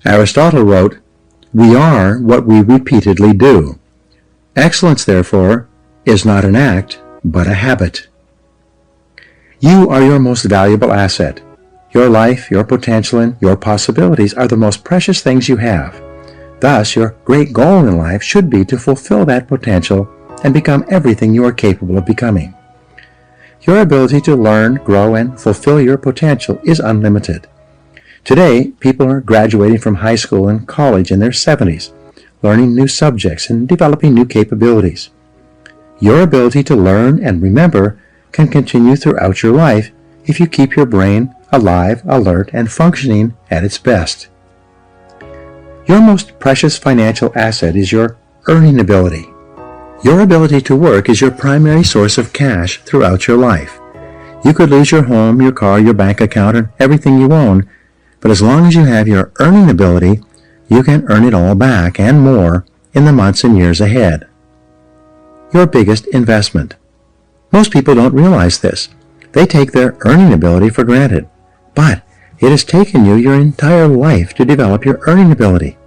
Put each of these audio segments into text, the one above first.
Aristotle wrote, "We are what we repeatedly do." Excellence, therefore, is not an act, but a habit. You are your most valuable asset. Your life, your potential, and your possibilities are the most precious things you have. Thus, your great goal in life should be to fulfill that potential and become everything you are capable of becoming. Your ability to learn, grow, and fulfill your potential is unlimited. Today, people are graduating from high school and college in their 70s, learning new subjects and developing new capabilities. Your ability to learn and remember can continue throughout your life if you keep your brain alive, alert, and functioning at its best. Your most precious financial asset is your earning ability. Your ability to work is your primary source of cash throughout your life. You could lose your home, your car, your bank account, and everything you own, but as long as you have your earning ability, you can earn it all back and more in the months and years ahead. Your biggest investment. Most people don't realize this. They take their earning ability for granted, but it has taken you your entire life to develop your earning ability.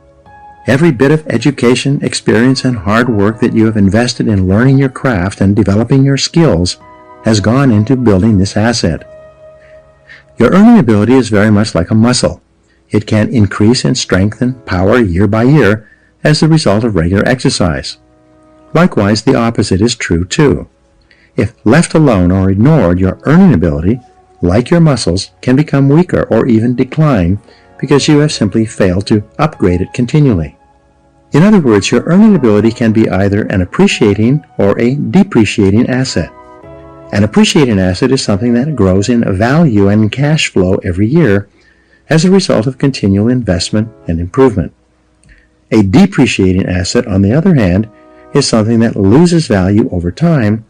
Every bit of education, experience, and hard work that you have invested in learning your craft and developing your skills has gone into building this asset. Your earning ability is very much like a muscle. It can increase in strength and power year by year as the result of regular exercise. Likewise, the opposite is true too. If left alone or ignored, your earning ability, like your muscles, can become weaker or even decline because you have simply failed to upgrade it continually. In other words, your earning ability can be either an appreciating or a depreciating asset. An appreciating asset is something that grows in value and cash flow every year as a result of continual investment and improvement. A depreciating asset, on the other hand, is something that loses value over time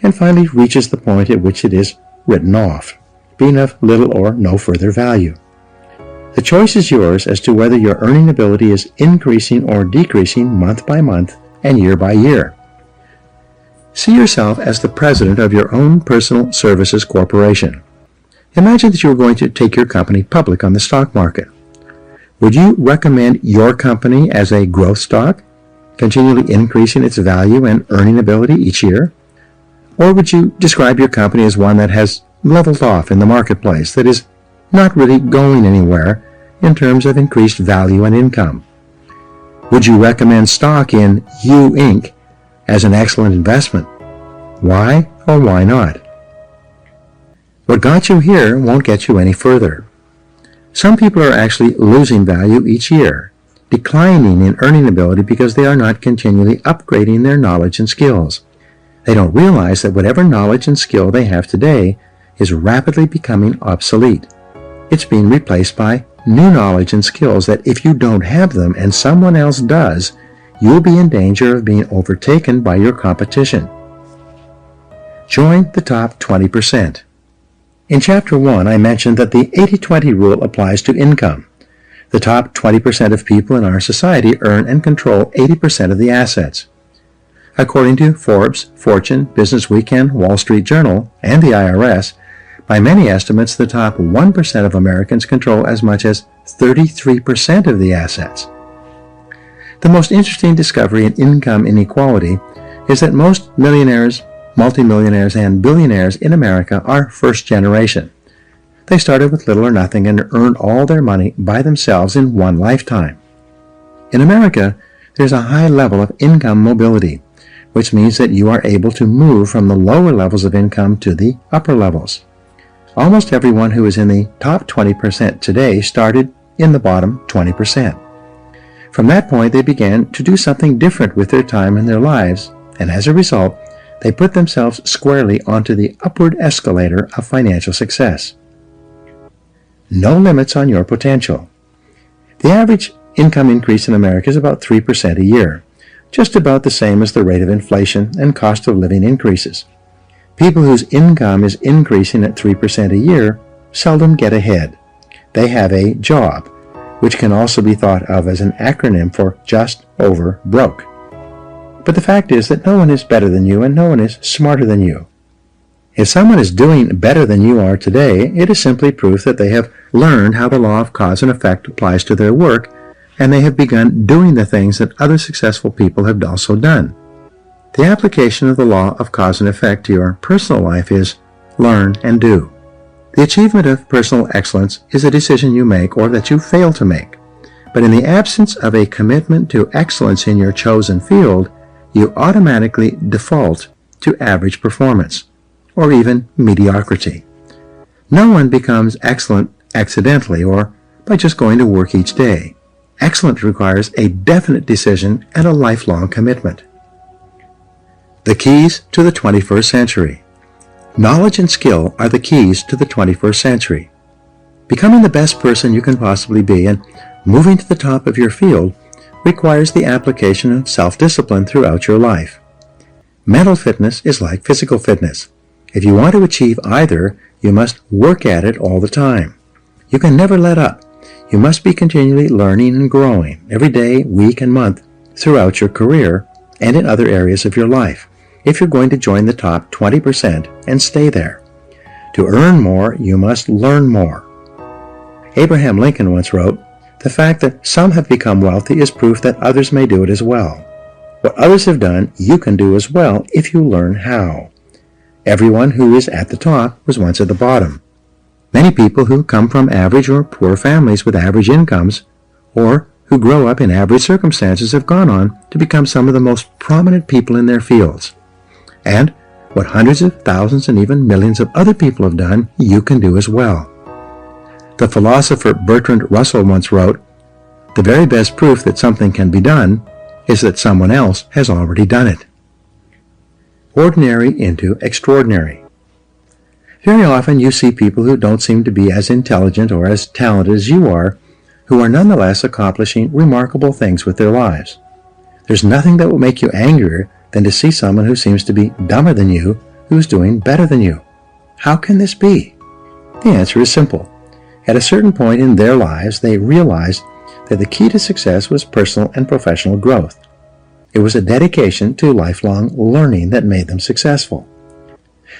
and finally reaches the point at which it is written off, being of little or no further value. The choice is yours as to whether your earning ability is increasing or decreasing month by month and year by year. See yourself as the president of your own personal services corporation. Imagine that you are going to take your company public on the stock market. Would you recommend your company as a growth stock, continually increasing its value and earning ability each year? Or would you describe your company as one that has leveled off in the marketplace, that is not really going anywhere in terms of increased value and income? Would you recommend stock in You Inc. as an excellent investment? Why or why not? What got you here won't get you any further. Some people are actually losing value each year, declining in earning ability because they are not continually upgrading their knowledge and skills. They don't realize that whatever knowledge and skill they have today is rapidly becoming obsolete. It's being replaced by new knowledge and skills that if you don't have them and someone else does, you'll be in danger of being overtaken by your competition. Join the top 20%. In Chapter 1, I mentioned that the 80-20 rule applies to income. The top 20% of people in our society earn and control 80% of the assets. According to Forbes, Fortune, Business Weekend, Wall Street Journal, and the IRS, by many estimates, the top 1% of Americans control as much as 33% of the assets. The most interesting discovery in income inequality is that most millionaires, multimillionaires, and billionaires in America are first generation. They started with little or nothing and earned all their money by themselves in one lifetime. In America, there's a high level of income mobility, which means that you are able to move from the lower levels of income to the upper levels. Almost everyone who is in the top 20% today started in the bottom 20%. From that point, they began to do something different with their time and their lives, and as a result, they put themselves squarely onto the upward escalator of financial success. No limits on your potential. The average income increase in America is about 3% a year, just about the same as the rate of inflation and cost of living increases. People whose income is increasing at 3% a year seldom get ahead. They have a job, which can also be thought of as an acronym for just over broke. But the fact is that no one is better than you and no one is smarter than you. If someone is doing better than you are today, it is simply proof that they have learned how the law of cause and effect applies to their work and they have begun doing the things that other successful people have also done. The application of the law of cause and effect to your personal life is learn and do. The achievement of personal excellence is a decision you make or that you fail to make. But in the absence of a commitment to excellence in your chosen field, you automatically default to average performance, or even mediocrity. No one becomes excellent accidentally or by just going to work each day. Excellence requires a definite decision and a lifelong commitment. The keys to the 21st century. Knowledge and skill are the keys to the 21st century. Becoming the best person you can possibly be and moving to the top of your field requires the application of self-discipline throughout your life. Mental fitness is like physical fitness. If you want to achieve either, you must work at it all the time. You can never let up. You must be continually learning and growing every day, week, and month throughout your career and in other areas of your life if you're going to join the top 20% and stay there. To earn more, you must learn more. Abraham Lincoln once wrote, "The fact that some have become wealthy is proof that others may do it as well. What others have done, you can do as well if you learn how." Everyone who is at the top was once at the bottom. Many people who come from average or poor families with average incomes, or who grow up in average circumstances, have gone on to become some of the most prominent people in their fields. And what hundreds of thousands and even millions of other people have done, you can do as well. The philosopher Bertrand Russell once wrote, "The very best proof that something can be done is that someone else has already done it." Ordinary into extraordinary. Very often you see people who don't seem to be as intelligent or as talented as you are, who are nonetheless accomplishing remarkable things with their lives. There's nothing that will make you angrier than to see someone who seems to be dumber than you, who's doing better than you. How can this be? The answer is simple. At a certain point in their lives, they realized that the key to success was personal and professional growth. It was a dedication to lifelong learning that made them successful.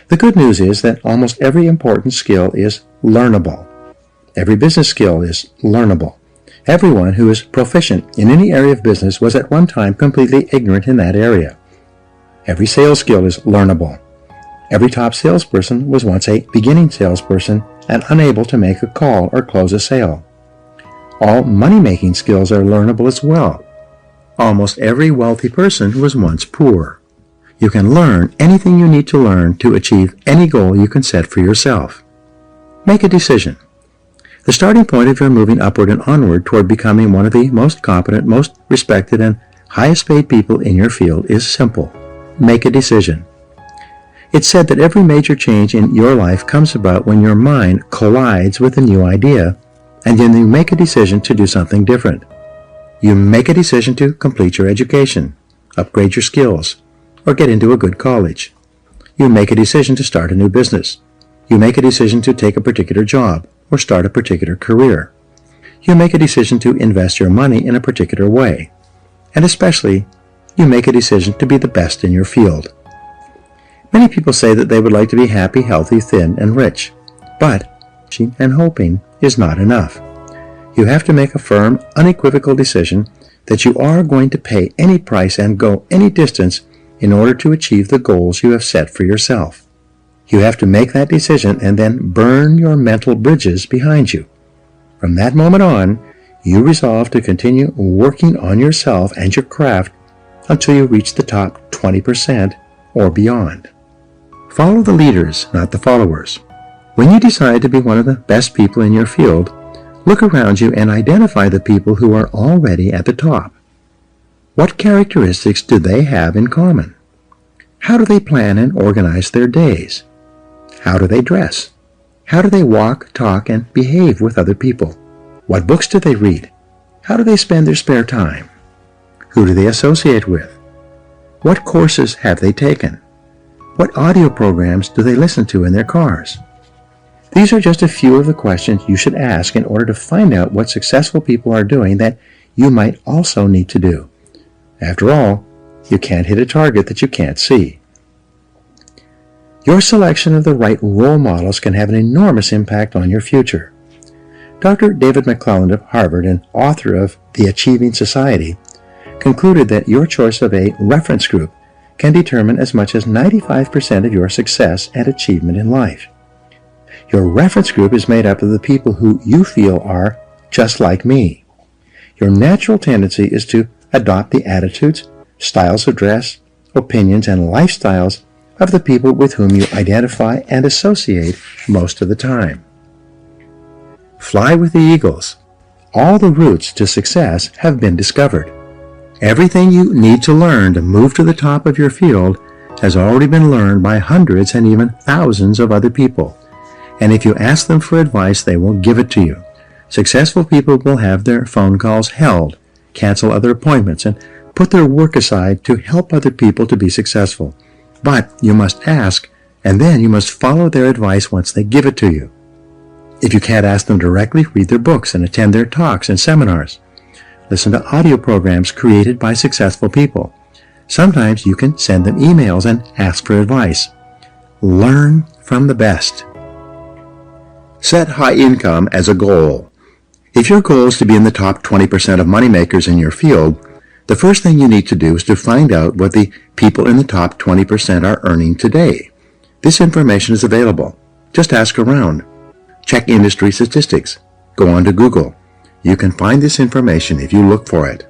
The good news is that almost every important skill is learnable. Every business skill is learnable. Everyone who is proficient in any area of business was at one time completely ignorant in that area. Every sales skill is learnable. Every top salesperson was once a beginning salesperson and unable to make a call or close a sale. All money-making skills are learnable as well. Almost every wealthy person was once poor. You can learn anything you need to learn to achieve any goal you can set for yourself. Make a decision. The starting point of your moving upward and onward toward becoming one of the most competent, most respected, and highest paid people in your field is simple. Make a decision. It's said that every major change in your life comes about when your mind collides with a new idea, and then you make a decision to do something different. You make a decision to complete your education, upgrade your skills, or get into a good college. You make a decision to start a new business. You make a decision to take a particular job or start a particular career. You make a decision to invest your money in a particular way. And especially, you make a decision to be the best in your field. Many people say that they would like to be happy, healthy, thin, and rich. But wishing and hoping is not enough. You have to make a firm, unequivocal decision that you are going to pay any price and go any distance in order to achieve the goals you have set for yourself. You have to make that decision and then burn your mental bridges behind you. From that moment on, you resolve to continue working on yourself and your craft until you reach the top 20% or beyond. Follow the leaders, not the followers. When you decide to be one of the best people in your field, look around you and identify the people who are already at the top. What characteristics do they have in common? How do they plan and organize their days? How do they dress? How do they walk, talk, and behave with other people? What books do they read? How do they spend their spare time? Who do they associate with? What courses have they taken? What audio programs do they listen to in their cars? These are just a few of the questions you should ask in order to find out what successful people are doing that you might also need to do. After all, you can't hit a target that you can't see. Your selection of the right role models can have an enormous impact on your future. Dr. David McClelland of Harvard, and author of The Achieving Society, concluded that your choice of a reference group can determine as much as 95% of your success and achievement in life. Your reference group is made up of the people who you feel are just like me. Your natural tendency is to adopt the attitudes, styles of dress, opinions, and lifestyles of the people with whom you identify and associate most of the time. Fly with the eagles. All the routes to success have been discovered. Everything you need to learn to move to the top of your field has already been learned by hundreds and even thousands of other people. And if you ask them for advice, they will give it to you. Successful people will have their phone calls held, cancel other appointments, and put their work aside to help other people to be successful. But you must ask, and then you must follow their advice once they give it to you. If you can't ask them directly, read their books and attend their talks and seminars. Listen to audio programs created by successful people. Sometimes you can send them emails and ask for advice. Learn from the best. Set high income as a goal. If your goal is to be in the top 20% of moneymakers in your field, the first thing you need to do is to find out what the people in the top 20% are earning today. This information is available. Just ask around. Check industry statistics. Go on to Google. You can find this information if you look for it.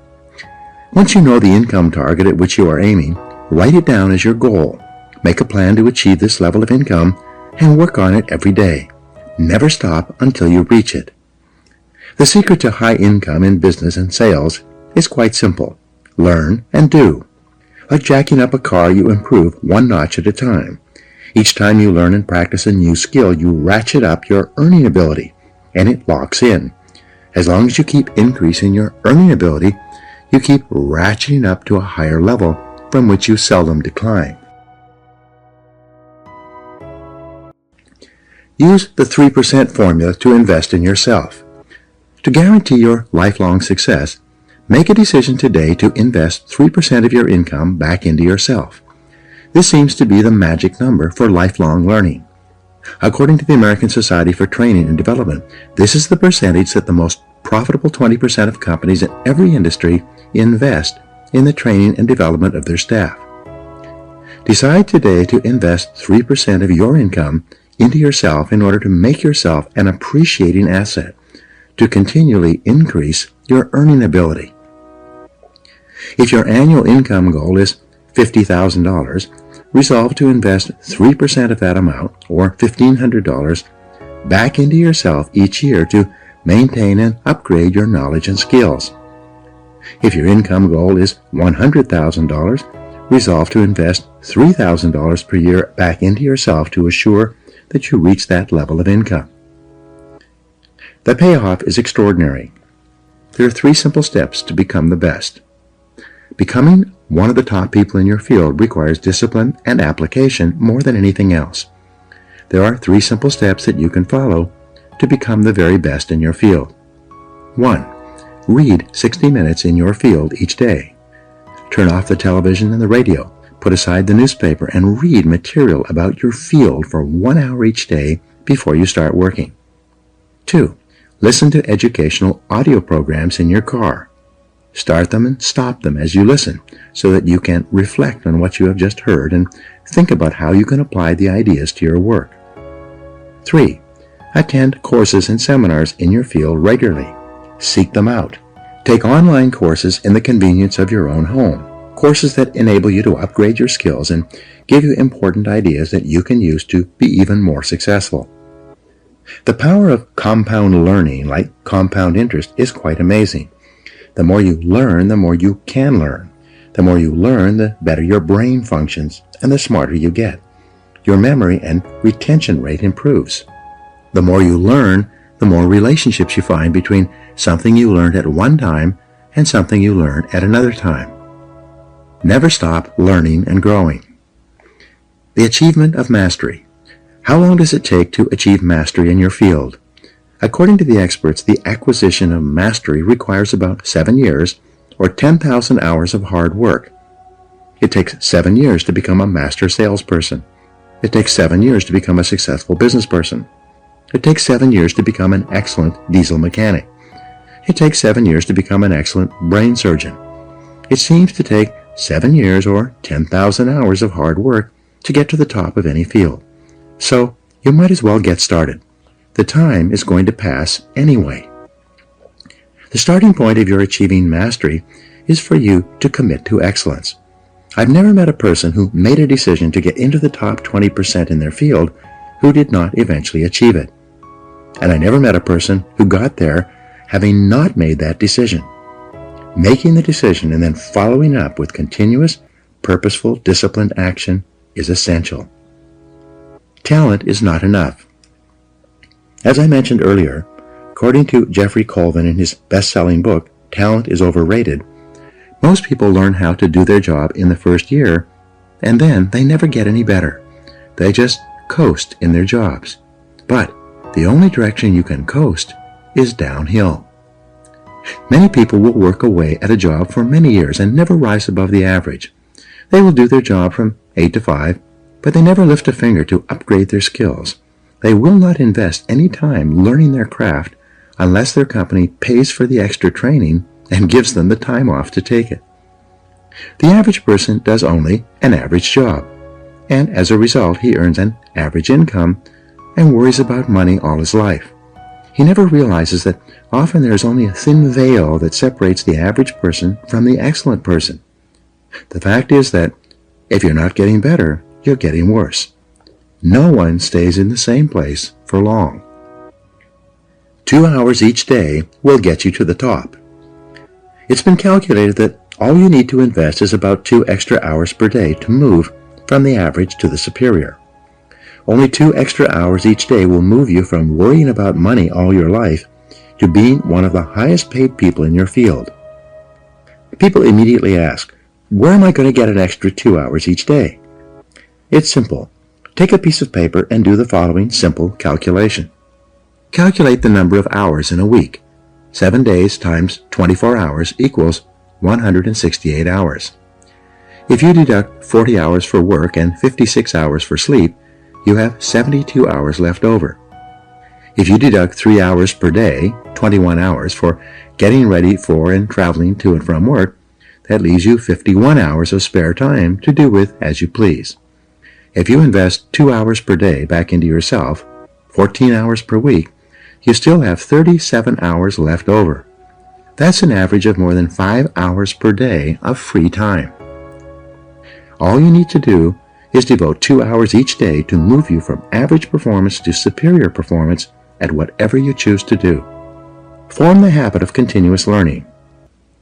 Once you know the income target at which you are aiming, write it down as your goal. Make a plan to achieve this level of income and work on it every day. Never stop until you reach it. The secret to high income in business and sales is quite simple. Learn and do. Like jacking up a car, you improve one notch at a time. Each time you learn and practice a new skill, you ratchet up your earning ability, and it locks in. As long as you keep increasing your earning ability, you keep ratcheting up to a higher level from which you seldom decline. Use the 3% formula to invest in yourself. To guarantee your lifelong success, make a decision today to invest 3% of your income back into yourself. This seems to be the magic number for lifelong learning. According to the American Society for Training and Development, this is the percentage that the most profitable 20% of companies in every industry invest in the training and development of their staff. Decide today to invest 3% of your income into yourself in order to make yourself an appreciating asset, to continually increase your earning ability. If your annual income goal is $50,000, resolve to invest 3% of that amount, or $1,500, back into yourself each year to maintain and upgrade your knowledge and skills. If your income goal is $100,000, resolve to invest $3,000 per year back into yourself to assure that you reach that level of income. The payoff is extraordinary. There are 3 simple steps to become the best. Becoming one of the top people in your field requires discipline and application more than anything else. There are 3 simple steps that you can follow to become the very best in your field. 1. Read 60 minutes in your field each day. Turn off the television and the radio. Put aside the newspaper and read material about your field for 1 hour each day before you start working. 2. Listen to educational audio programs in your car. Start them and stop them as you listen so that you can reflect on what you have just heard and think about how you can apply the ideas to your work. 3. Attend courses and seminars in your field regularly. Seek them out. Take online courses in the convenience of your own home. Courses that enable you to upgrade your skills and give you important ideas that you can use to be even more successful. The power of compound learning, like compound interest, is quite amazing. The more you learn, the more you can learn. The more you learn, the better your brain functions and the smarter you get. Your memory and retention rate improves. The more you learn, the more relationships you find between something you learned at one time and something you learned at another time. Never stop learning and growing. The achievement of mastery. How long does it take to achieve mastery in your field? According to the experts, the acquisition of mastery requires about 7 years or 10,000 hours of hard work. It takes 7 years to become a master salesperson. It takes 7 years to become a successful business person. It takes 7 years to become an excellent diesel mechanic. It takes 7 years to become an excellent brain surgeon. It seems to take 7 years or 10,000 hours of hard work to get to the top of any field. So you might as well get started. The time is going to pass anyway. The starting point of your achieving mastery is for you to commit to excellence. I've never met a person who made a decision to get into the top 20% in their field who did not eventually achieve it. And I never met a person who got there having not made that decision. Making the decision and then following up with continuous, purposeful, disciplined action is essential. Talent is not enough. As I mentioned earlier, according to Jeffrey Colvin in his best-selling book, Talent is Overrated, most people learn how to do their job in the first year, and then they never get any better. They just coast in their jobs. But the only direction you can coast is downhill. Many people will work away at a job for many years and never rise above the average. They will do their job from 8 to 5, but they never lift a finger to upgrade their skills. They will not invest any time learning their craft unless their company pays for the extra training and gives them the time off to take it. The average person does only an average job, and as a result he earns an average income and worries about money all his life. He never realizes that often there is only a thin veil that separates the average person from the excellent person. The fact is that if you're not getting better, you're getting worse. No one stays in the same place for long. 2 hours each day will get you to the top. It's been calculated that all you need to invest is about 2 extra hours per day to move from the average to the superior. Only 2 extra hours each day will move you from worrying about money all your life to being one of the highest paid people in your field. People immediately ask, where am I going to get an extra 2 hours each day? It's simple. Take a piece of paper and do the following simple calculation. Calculate the number of hours in a week. 7 days times 24 hours equals 168 hours. If you deduct 40 hours for work and 56 hours for sleep, you have 72 hours left over. If you deduct 3 hours per day, 21 hours for getting ready for and traveling to and from work, that leaves you 51 hours of spare time to do with as you please. If you invest 2 hours per day back into yourself, 14 hours per week, you still have 37 hours left over. That's an average of more than 5 hours per day of free time. All you need to do is devote 2 hours each day to move you from average performance to superior performance at whatever you choose to do. Form the habit of continuous learning.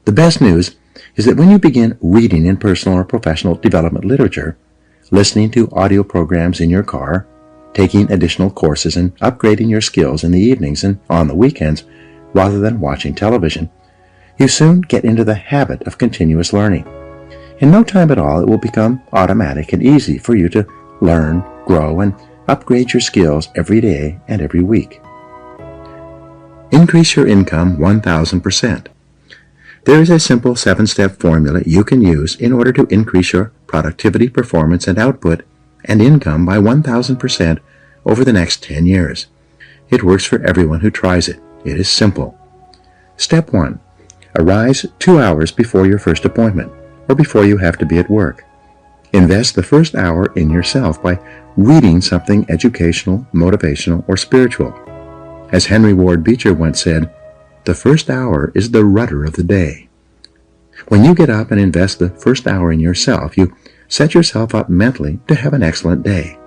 The best news is that when you begin reading in personal or professional development literature, listening to audio programs in your car, taking additional courses and upgrading your skills in the evenings and on the weekends rather than watching television, you soon get into the habit of continuous learning. In no time at all, it will become automatic and easy for you to learn, grow, and upgrade your skills every day and every week. Increase your income 1,000%. There is a simple 7-step formula you can use in order to increase your productivity, performance, and output and income by 1,000% over the next 10 years. It works for everyone who tries it. It is simple. Step 1. Arise 2 hours before your first appointment, or before you have to be at work. Invest the first hour in yourself by reading something educational, motivational, or spiritual. As Henry Ward Beecher once said, the first hour is the rudder of the day. When you get up and invest the first hour in yourself, you set yourself up mentally to have an excellent day.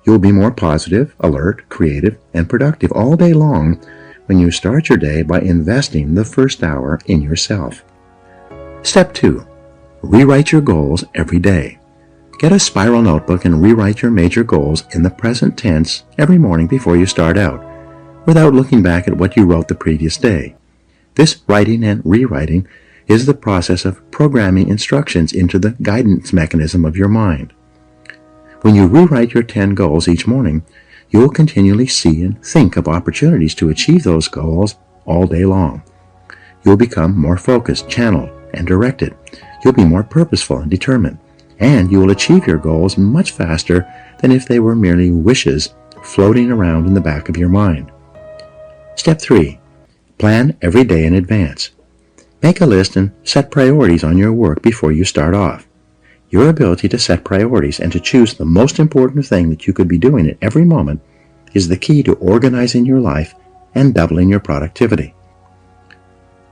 You will be more positive, alert, creative, and productive all day long when you start your day by investing the first hour in yourself. Step 2. Rewrite your goals every day. Get a spiral notebook and rewrite your major goals in the present tense every morning before you start out, without looking back at what you wrote the previous day. This writing and rewriting is the process of programming instructions into the guidance mechanism of your mind. When you rewrite your 10 goals each morning, you will continually see and think of opportunities to achieve those goals all day long. You will become more focused, channeled, and directed. You'll be more purposeful and determined, and you will achieve your goals much faster than if they were merely wishes floating around in the back of your mind. Step 3. Plan every day in advance. Make a list and set priorities on your work before you start off. Your ability to set priorities and to choose the most important thing that you could be doing at every moment is the key to organizing your life and doubling your productivity.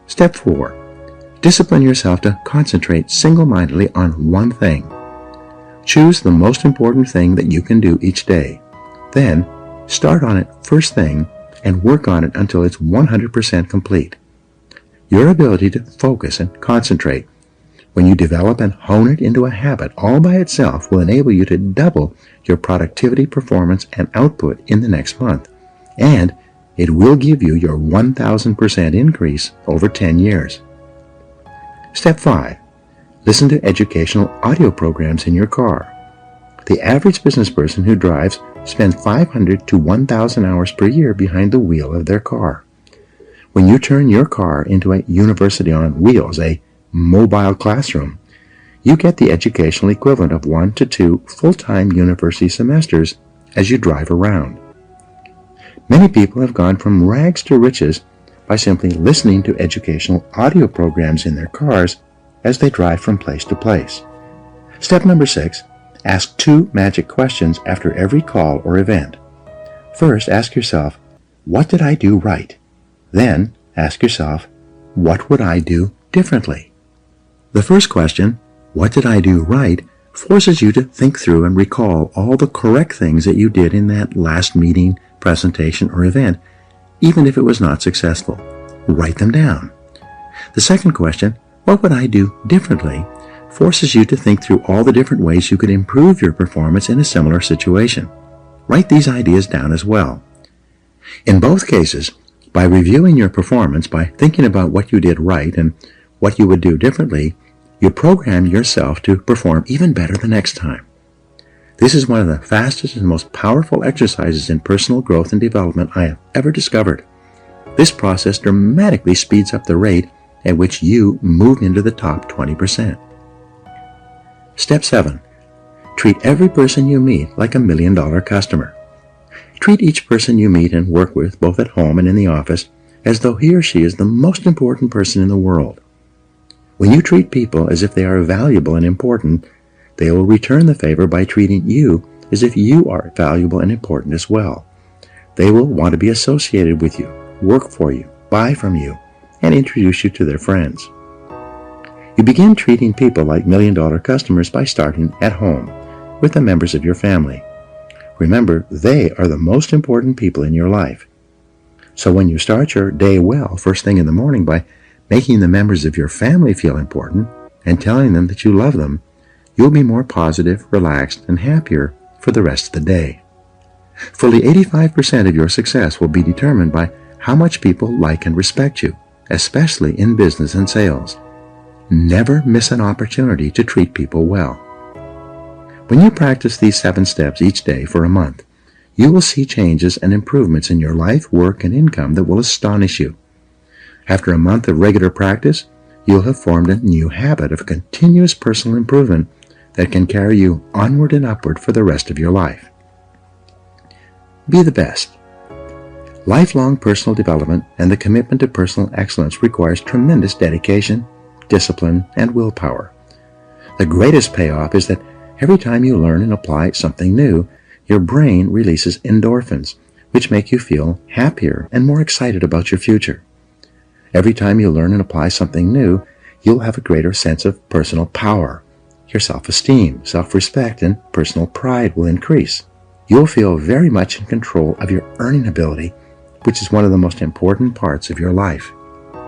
Step 4. Discipline yourself to concentrate single-mindedly on one thing. Choose the most important thing that you can do each day. Then, start on it first thing and work on it until it's 100% complete. Your ability to focus and concentrate when you develop and hone it into a habit all by itself will enable you to double your productivity, performance, and output in the next month. And it will give you your 1,000% increase over 10 years. Step 5. Listen to educational audio programs in your car. The average business person who drives spends 500 to 1,000 hours per year behind the wheel of their car. When you turn your car into a university on wheels, a mobile classroom, you get the educational equivalent of 1 to 2 full-time university semesters as you drive around. Many people have gone from rags to riches by simply listening to educational audio programs in their cars as they drive from place to place. Step number 6. Ask 2 magic questions after every call or event. First, ask yourself, what did I do right? Then, ask yourself, what would I do differently? The first question, what did I do right, forces you to think through and recall all the correct things that you did in that last meeting, presentation, or event, even if it was not successful. Write them down. The second question, what would I do differently, forces you to think through all the different ways you could improve your performance in a similar situation. Write these ideas down as well. In both cases, by reviewing your performance, by thinking about what you did right and what you would do differently, you program yourself to perform even better the next time. This is one of the fastest and most powerful exercises in personal growth and development I have ever discovered. This process dramatically speeds up the rate at which you move into the top 20%. Step 7. Treat every person you meet like $1 million customer. Treat each person you meet and work with, both at home and in the office, as though he or she is the most important person in the world. When you treat people as if they are valuable and important, they will return the favor by treating you as if you are valuable and important as well. They will want to be associated with you, work for you, buy from you, and introduce you to their friends. You begin treating people like $1 million customers by starting at home with the members of your family. Remember, they are the most important people in your life. So when you start your day well, first thing in the morning, by making the members of your family feel important and telling them that you love them, you'll be more positive, relaxed, and happier for the rest of the day. Fully 85% of your success will be determined by how much people like and respect you, especially in business and sales. Never miss an opportunity to treat people well. When you practice these 7 steps each day for a month, you will see changes and improvements in your life, work, and income that will astonish you. After a month of regular practice, you'll have formed a new habit of continuous personal improvement that can carry you onward and upward for the rest of your life. Be the best. Lifelong personal development and the commitment to personal excellence requires tremendous dedication, discipline, and willpower. The greatest payoff is that every time you learn and apply something new, your brain releases endorphins, which make you feel happier and more excited about your future. Every time you learn and apply something new, you'll have a greater sense of personal power. Your self-esteem, self-respect, and personal pride will increase. You'll feel very much in control of your earning ability, which is one of the most important parts of your life.